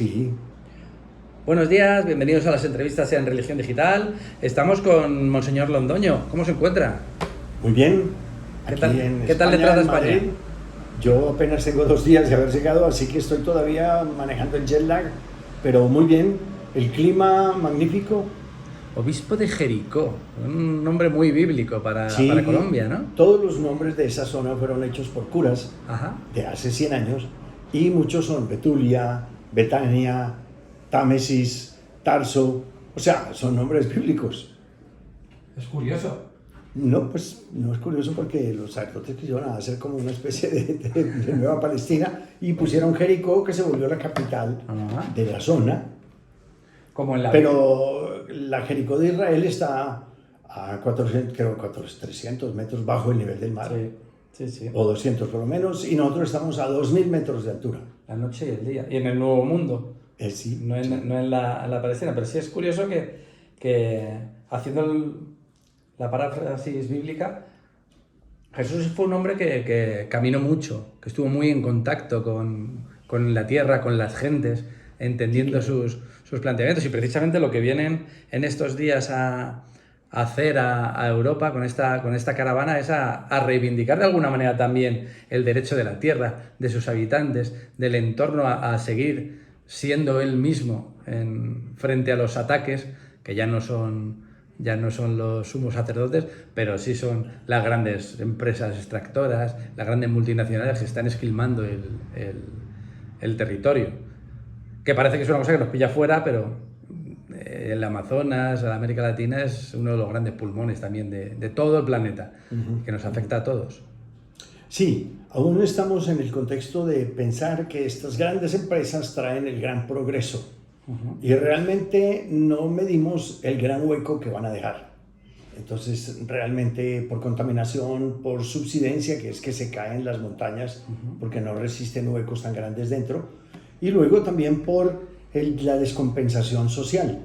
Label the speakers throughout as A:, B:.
A: Sí,
B: Buenos días, bienvenidos a las entrevistas en Religión Digital. Estamos con Monseñor Londoño. ¿Cómo se encuentra?
A: muy bien.
B: ¿Qué
A: Aquí
B: tal,
A: en
B: qué tal le
A: España,
B: trata
A: en
B: España?
A: Madrid, yo apenas tengo 2 días de haber llegado, así que estoy todavía manejando el jet lag, pero muy bien. El clima magnífico.
B: Obispo de Jericó, un nombre muy bíblico para
A: Sí,
B: Colombia, ¿no?
A: todos los nombres de esa zona fueron hechos por curas
B: Ajá.
A: de hace 100 años y muchos son Betulia, Betania, Támesis, Tarso, o sea, son nombres bíblicos.
B: Es curioso.
A: No, pues no es curioso porque los sacerdotes quisieron hacer como una especie de Nueva Palestina y pusieron Jericó, que se volvió la capital
B: Ajá.
A: de la zona,
B: Como en la Biblia.
A: pero la Jericó de Israel está a 400, creo, 300 metros bajo el nivel del mar,
B: Sí, sí, sí.
A: o 200 por lo menos, y nosotros estamos a 2000 metros de altura.
B: La noche y el día. Y en el Nuevo Mundo,
A: Sí,
B: no en,
A: sí.
B: no en la Palestina. Pero sí es curioso que haciendo la paráfrasis bíblica, Jesús fue un hombre que caminó mucho, que estuvo muy en contacto con la tierra, con las gentes,
A: Sí,
B: entendiendo
A: claro.
B: sus planteamientos. Y precisamente lo que vienen en estos días a hacer a Europa con esta caravana es a reivindicar de alguna manera también el derecho de la tierra, de sus habitantes, del entorno a seguir siendo él mismo frente a los ataques que ya no son los sumos sacerdotes, pero sí son las grandes empresas extractoras, las grandes multinacionales que están esquilmando el territorio. Que parece que es una cosa que nos pilla fuera, pero el Amazonas, la América Latina es uno de los grandes pulmones también de todo el planeta, que nos afecta a todos.
A: Sí, aún estamos en el contexto de pensar que estas grandes empresas traen el gran progreso. Y realmente no medimos el gran hueco que van a dejar. Entonces, realmente por contaminación, por subsidencia, que es que se caen las montañas porque no resisten huecos tan grandes dentro, y luego también por la descompensación social.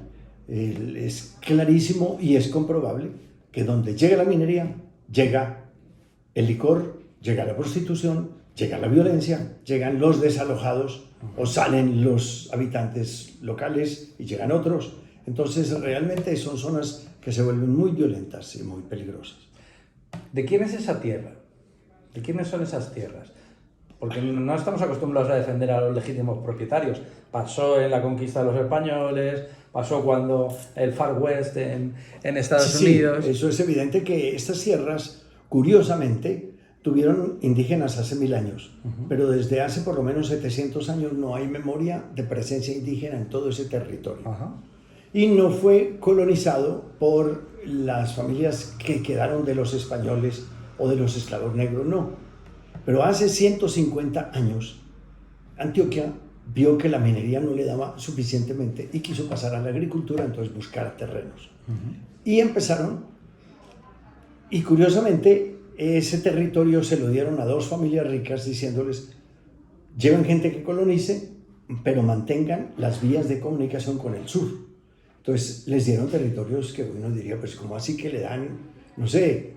A: Es clarísimo y es comprobable que donde llega la minería, llega el licor, llega la prostitución, llega la violencia, llegan los desalojados o salen los habitantes locales y llegan otros. Entonces realmente son zonas que se vuelven muy violentas y muy peligrosas.
B: ¿De quién es esa tierra? ¿De quiénes son esas tierras? Porque no estamos acostumbrados a defender a los legítimos propietarios. Pasó en la conquista de los españoles, pasó cuando el Far West en
A: Sí,
B: Estados
A: sí,
B: Unidos.
A: eso es evidente que estas tierras, curiosamente, tuvieron indígenas hace 1000 años, pero desde hace por lo menos 700 años no hay memoria de presencia indígena en todo ese territorio.
B: Ajá.
A: Y no fue colonizado por las familias que quedaron de los españoles o de los esclavos negros, no. Pero hace 150 años, Antioquia vio que la minería no le daba suficientemente y quiso pasar a la agricultura, entonces buscar terrenos. Y empezaron, y curiosamente, ese territorio se lo dieron a dos familias ricas diciéndoles, lleven gente que colonice, pero mantengan las vías de comunicación con el sur. Entonces les dieron territorios que uno diría, pues ¿cómo así que le dan, no sé,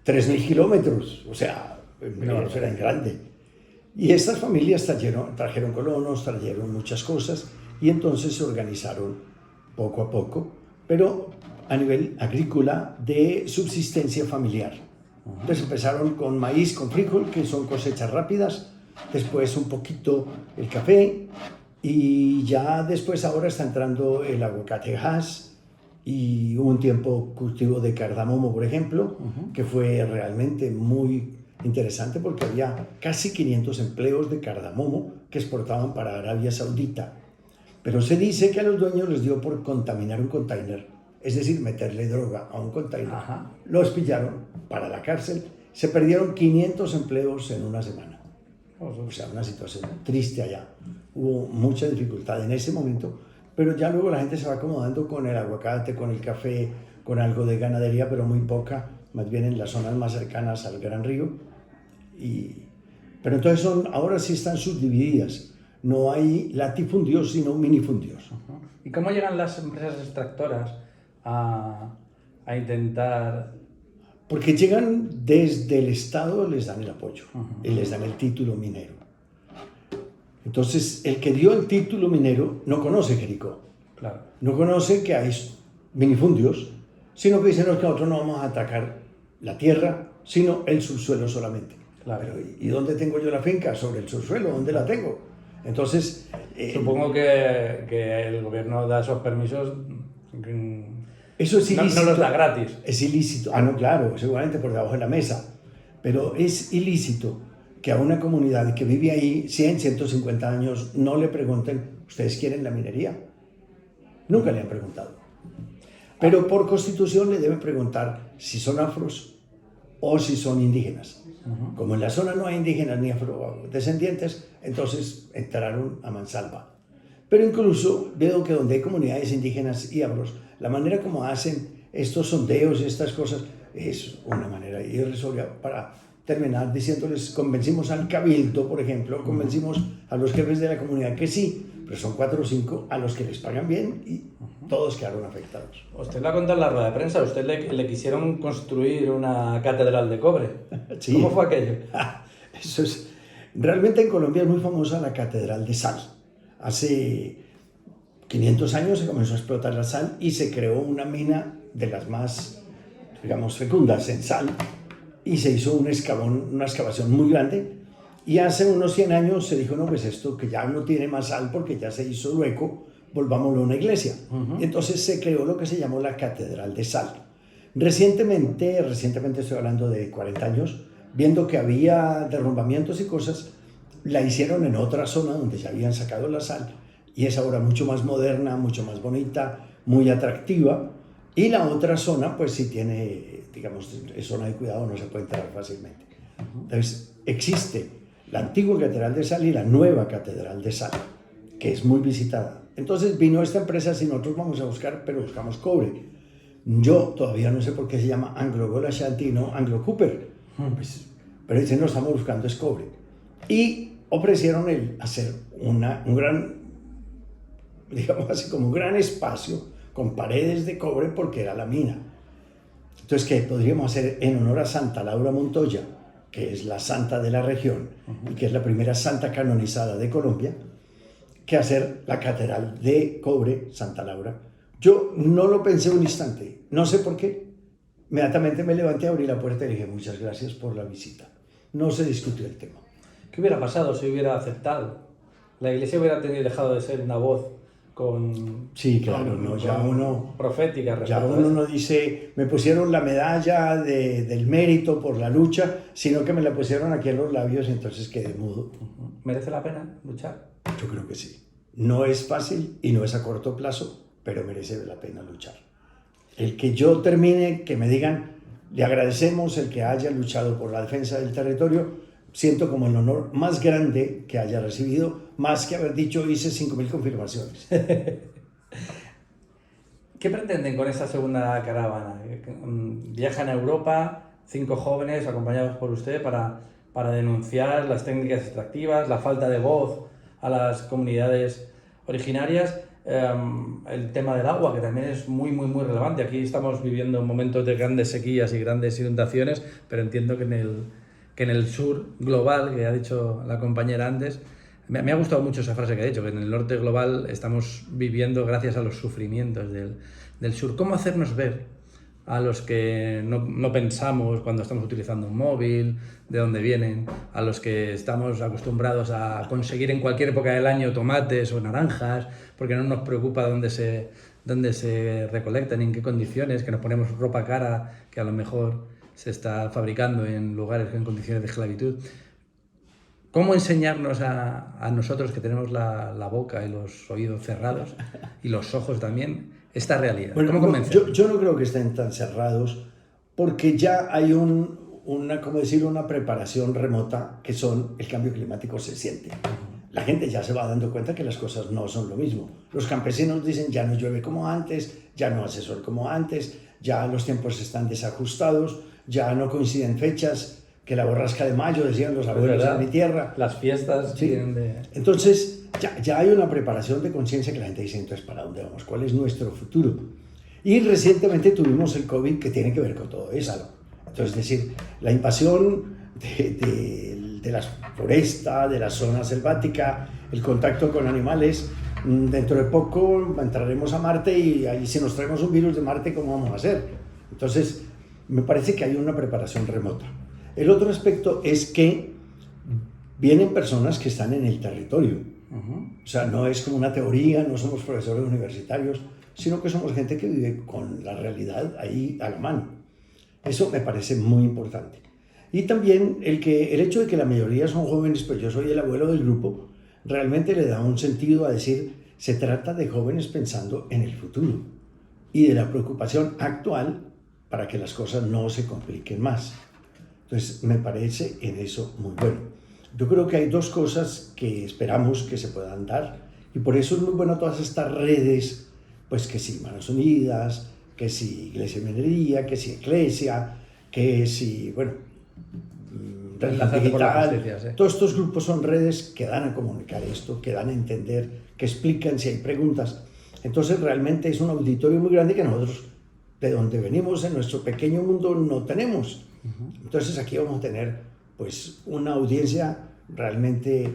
A: 3000 kilómetros? O sea,
B: No,
A: eso era en grande. Y estas familias trajeron colonos, trajeron muchas cosas y entonces se organizaron poco a poco, pero a nivel agrícola de subsistencia familiar. Entonces empezaron con maíz, con frijol, que son cosechas rápidas, después un poquito el café y ya después ahora está entrando el aguacate gas y hubo un tiempo cultivo de cardamomo, por ejemplo, que fue realmente muy interesante porque había casi 500 empleos de cardamomo que exportaban para Arabia Saudita. Pero se dice que a los dueños les dio por contaminar un container, es decir, meterle droga a un container.
B: Ajá.
A: Los pillaron para la cárcel, se perdieron 500 empleos en una semana. O sea, una situación triste allá. Hubo mucha dificultad en ese momento, pero ya luego la gente se va acomodando con el aguacate, con el café, con algo de ganadería, pero muy poca, más bien en las zonas más cercanas al Gran Río. Pero entonces ahora sí están subdivididas. No hay latifundios, sino minifundios.
B: ¿Y cómo llegan las empresas extractoras a intentar...
A: Porque llegan desde el Estado, les dan el apoyo y les dan el título minero. Entonces, el que dio el título minero no conoce Jericó.
B: Claro.
A: No conoce que hay minifundios, sino que dicen que nosotros no vamos a atacar la tierra, sino el subsuelo solamente.
B: Claro.
A: Pero, ¿y dónde tengo yo la finca? Sobre el subsuelo, ¿dónde la tengo? Entonces...
B: Supongo que el gobierno da esos permisos.
A: Eso es ilícito.
B: No los da gratis.
A: Es ilícito. Ah, no, claro, seguramente por debajo de la mesa. Pero es ilícito que a una comunidad que vive ahí 100, 150 años no le pregunten, ¿ustedes quieren la minería? Nunca le han preguntado. Pero por constitución le deben preguntar si son afros o si son indígenas. Como en la zona no hay indígenas ni afrodescendientes, entonces entraron a mansalva. Pero incluso veo que donde hay comunidades indígenas y afros, la manera como hacen estos sondeos y estas cosas es una manera irrisoria para terminar diciéndoles, convencimos al cabildo, por ejemplo, convencimos a los jefes de la comunidad que sí, pero son 4 o 5 a los que les pagan bien y todos quedaron afectados.
B: Usted lo ha contado en la rueda de prensa, usted le quisieron construir una catedral de cobre.
A: Sí.
B: ¿Cómo fue aquello?
A: Eso es, realmente en Colombia es muy famosa la catedral de sal. Hace 500 años se comenzó a explotar la sal y se creó una mina de las más, digamos, fecundas en sal y se hizo una excavación muy grande y hace unos 100 años se dijo, no, pues esto que ya no tiene más sal porque ya se hizo hueco, volvámoslo a una iglesia. Y entonces se creó lo que se llamó la catedral de sal. Recientemente estoy hablando de 40 años, viendo que había derrumbamientos y cosas, la hicieron en otra zona donde ya habían sacado la sal y es ahora mucho más moderna, mucho más bonita, muy atractiva. Y la otra zona, pues sí tiene, digamos, es zona de cuidado, no se puede entrar fácilmente. Entonces, existe la antigua Catedral de Sal y la nueva Catedral de Sal, que es muy visitada. Entonces vino esta empresa, si nosotros vamos a buscar, pero buscamos cobre. Yo todavía no sé por qué se llama Anglo Gold Ashanti y no Anglo Cooper. Pues, pero dicen, no, estamos buscando es cobre. Y ofrecieron hacer un gran, digamos así, como un gran espacio con paredes de cobre porque era la mina. Entonces, ¿qué podríamos hacer en honor a Santa Laura Montoya, que es la santa de la región y que es la primera santa canonizada de Colombia, que hacer la catedral de cobre Santa Laura? Yo no lo pensé un instante, no sé por qué. Inmediatamente me levanté, abrí la puerta y dije, muchas gracias por la visita. No se discutió el tema.
B: ¿Qué hubiera pasado si hubiera aceptado? La iglesia hubiera dejado de ser una voz con...
A: Sí, claro, no, ya uno...
B: profética.
A: Ya uno no dice, me pusieron la medalla del mérito por la lucha, sino que me la pusieron aquí en los labios y entonces quedé mudo.
B: ¿Merece la pena luchar?
A: Yo creo que sí. No es fácil y no es a corto plazo, pero merece la pena luchar. El que yo termine, que me digan, le agradecemos el que haya luchado por la defensa del territorio, siento como el honor más grande que haya recibido, más que haber dicho hice 5.000 confirmaciones.
B: ¿Qué pretenden con esta segunda caravana? Viajan a Europa 5 jóvenes acompañados por usted para denunciar las técnicas extractivas, la falta de voz a las comunidades originarias, el tema del agua, que también es muy relevante. Aquí estamos viviendo momentos de grandes sequías y grandes inundaciones, pero entiendo que en el sur global, que ha dicho la compañera antes, me ha gustado mucho esa frase que ha dicho, que en el norte global estamos viviendo gracias a los sufrimientos del sur. ¿Cómo hacernos ver a los que no pensamos cuando estamos utilizando un móvil, de dónde vienen, a los que estamos acostumbrados a conseguir en cualquier época del año tomates o naranjas, porque no nos preocupa dónde se recolectan, en qué condiciones, que nos ponemos ropa cara, que a lo mejor se está fabricando en lugares en condiciones de esclavitud? ¿Cómo enseñarnos a nosotros que tenemos la boca y los oídos cerrados y los ojos también esta realidad?
A: Bueno,
B: ¿Cómo convencer?
A: Yo no creo que estén tan cerrados porque ya hay una preparación remota que son el cambio climático se siente. La gente ya se va dando cuenta que las cosas no son lo mismo. Los campesinos dicen ya no llueve como antes, ya no hace sol como antes, ya los tiempos están desajustados, ya no coinciden fechas, que la borrasca de mayo, decían los abuelos de mi tierra.
B: Las fiestas
A: sí.
B: Vienen de...
A: Entonces, ya hay una preparación de conciencia que la gente dice, entonces, ¿para dónde vamos? ¿Cuál es nuestro futuro? Y recientemente tuvimos el COVID que tiene que ver con todo eso. Entonces, es decir, la invasión del de la floresta, de la zona selvática, el contacto con animales. Dentro de poco entraremos a Marte y ahí si nos traemos un virus de Marte, ¿cómo vamos a hacer? Entonces, me parece que hay una preparación remota. El otro aspecto es que vienen personas que están en el territorio. O sea, no es como una teoría, no somos profesores universitarios, sino que somos gente que vive con la realidad ahí a la mano. Eso me parece muy importante. Y también el hecho de que la mayoría son jóvenes, pues yo soy el abuelo del grupo, realmente le da un sentido a decir, se trata de jóvenes pensando en el futuro y de la preocupación actual para que las cosas no se compliquen más. Entonces, me parece en eso muy bueno. Yo creo que hay dos cosas que esperamos que se puedan dar y por eso es muy bueno todas estas redes, pues que si Manos Unidas, que si Iglesia y Minería, que si Eclesia, que si, bueno, Realidad Digital. Todos estos grupos son redes que dan a comunicar esto, que dan a entender, que explican si hay preguntas. Entonces realmente es un auditorio muy grande que nosotros, de donde venimos en nuestro pequeño mundo, no tenemos. Entonces aquí vamos a tener pues una audiencia realmente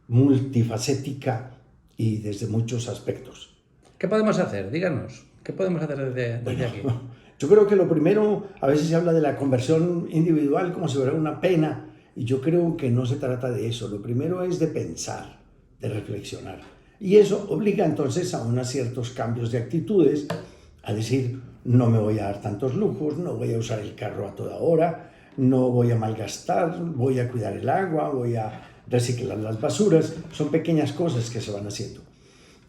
A: multifacética y desde muchos aspectos.
B: ¿Qué podemos hacer? Díganos, ¿qué podemos hacer desde aquí?
A: Yo creo que lo primero, a veces se habla de la conversión individual como si fuera una pena, y yo creo que no se trata de eso. Lo primero es de pensar, de reflexionar. Y eso obliga entonces a unos ciertos cambios de actitudes, a decir, no me voy a dar tantos lujos, no voy a usar el carro a toda hora, no voy a malgastar, voy a cuidar el agua, voy a reciclar las basuras. Son pequeñas cosas que se van haciendo.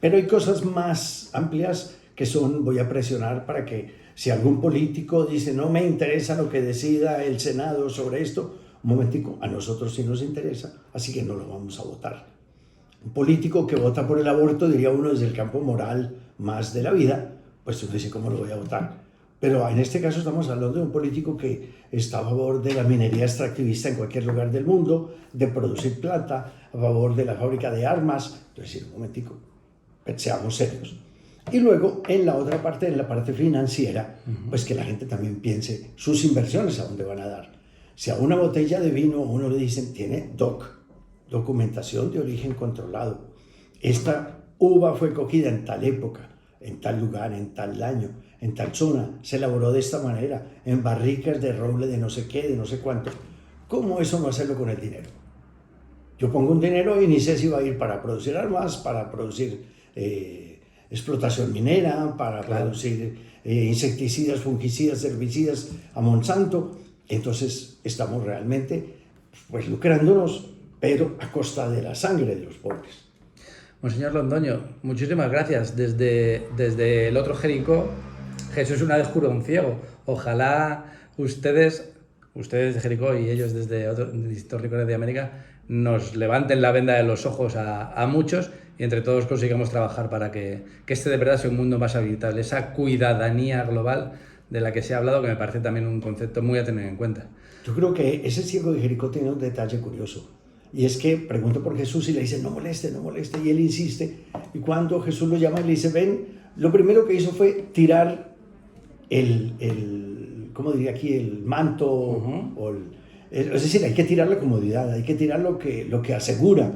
A: Pero hay cosas más amplias que son, voy a presionar para que si algún político dice no me interesa lo que decida el Senado sobre esto, un momentico, a nosotros sí nos interesa, así que no lo vamos a votar. Un político que vota por el aborto, diría uno desde el campo moral más de la vida, pues tú dices, ¿cómo lo voy a votar? Pero en este caso estamos hablando de un político que está a favor de la minería extractivista en cualquier lugar del mundo, de producir plata, a favor de la fábrica de armas. Entonces, un momentico, seamos serios. Y luego, en la otra parte, en la parte financiera, pues que la gente también piense sus inversiones a dónde van a dar. Si a una botella de vino uno le dicen, tiene DOC, documentación de origen controlado. Esta uva fue cogida en tal época, en tal lugar, en tal año, en tal zona, se elaboró de esta manera, en barricas de roble de no sé qué, de no sé cuánto. ¿Cómo eso no hacerlo con el dinero? Yo pongo un dinero y ni sé si va a ir para producir armas, para producir explotación minera, para producir insecticidas, fungicidas, herbicidas a Monsanto. Entonces estamos realmente pues lucrándonos, pero a costa de la sangre de los pobres.
B: Monseñor Londoño, muchísimas gracias. Desde el otro Jericó, Jesús una vez curó a un ciego. Ojalá ustedes de Jericó y ellos desde otros distintos rincones de América nos levanten la venda de los ojos a muchos y entre todos consigamos trabajar para que este de verdad sea un mundo más habitable, esa cuidadanía global de la que se ha hablado, que me parece también un concepto muy a tener en cuenta.
A: Yo creo que ese ciego de Jericó tiene un detalle curioso, y es que pregunta por Jesús y le dice, no moleste, y él insiste, y cuando Jesús lo llama y le dice, ven, lo primero que hizo fue tirar ¿cómo diría aquí? El manto, es decir, hay que tirar la comodidad, hay que tirar lo que asegura,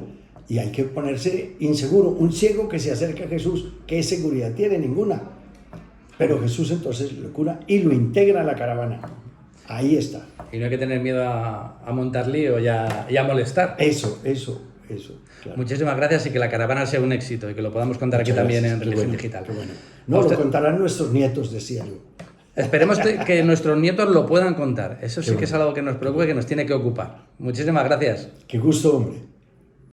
A: y hay que ponerse inseguro. Un ciego que se acerca a Jesús, ¿qué seguridad tiene? Ninguna. Pero Jesús entonces lo cura y lo integra a la caravana. Ahí está.
B: Y no hay que tener miedo a montar lío y a molestar.
A: Eso. Claro.
B: Muchísimas gracias y que la caravana sea un éxito y que lo podamos contar aquí también en Religión Digital.
A: Qué bueno. No, lo contarán nuestros nietos, decía yo.
B: Esperemos que nuestros nietos lo puedan contar. Eso sí que es algo que nos preocupa y que nos tiene que ocupar. Muchísimas gracias.
A: Qué gusto, hombre.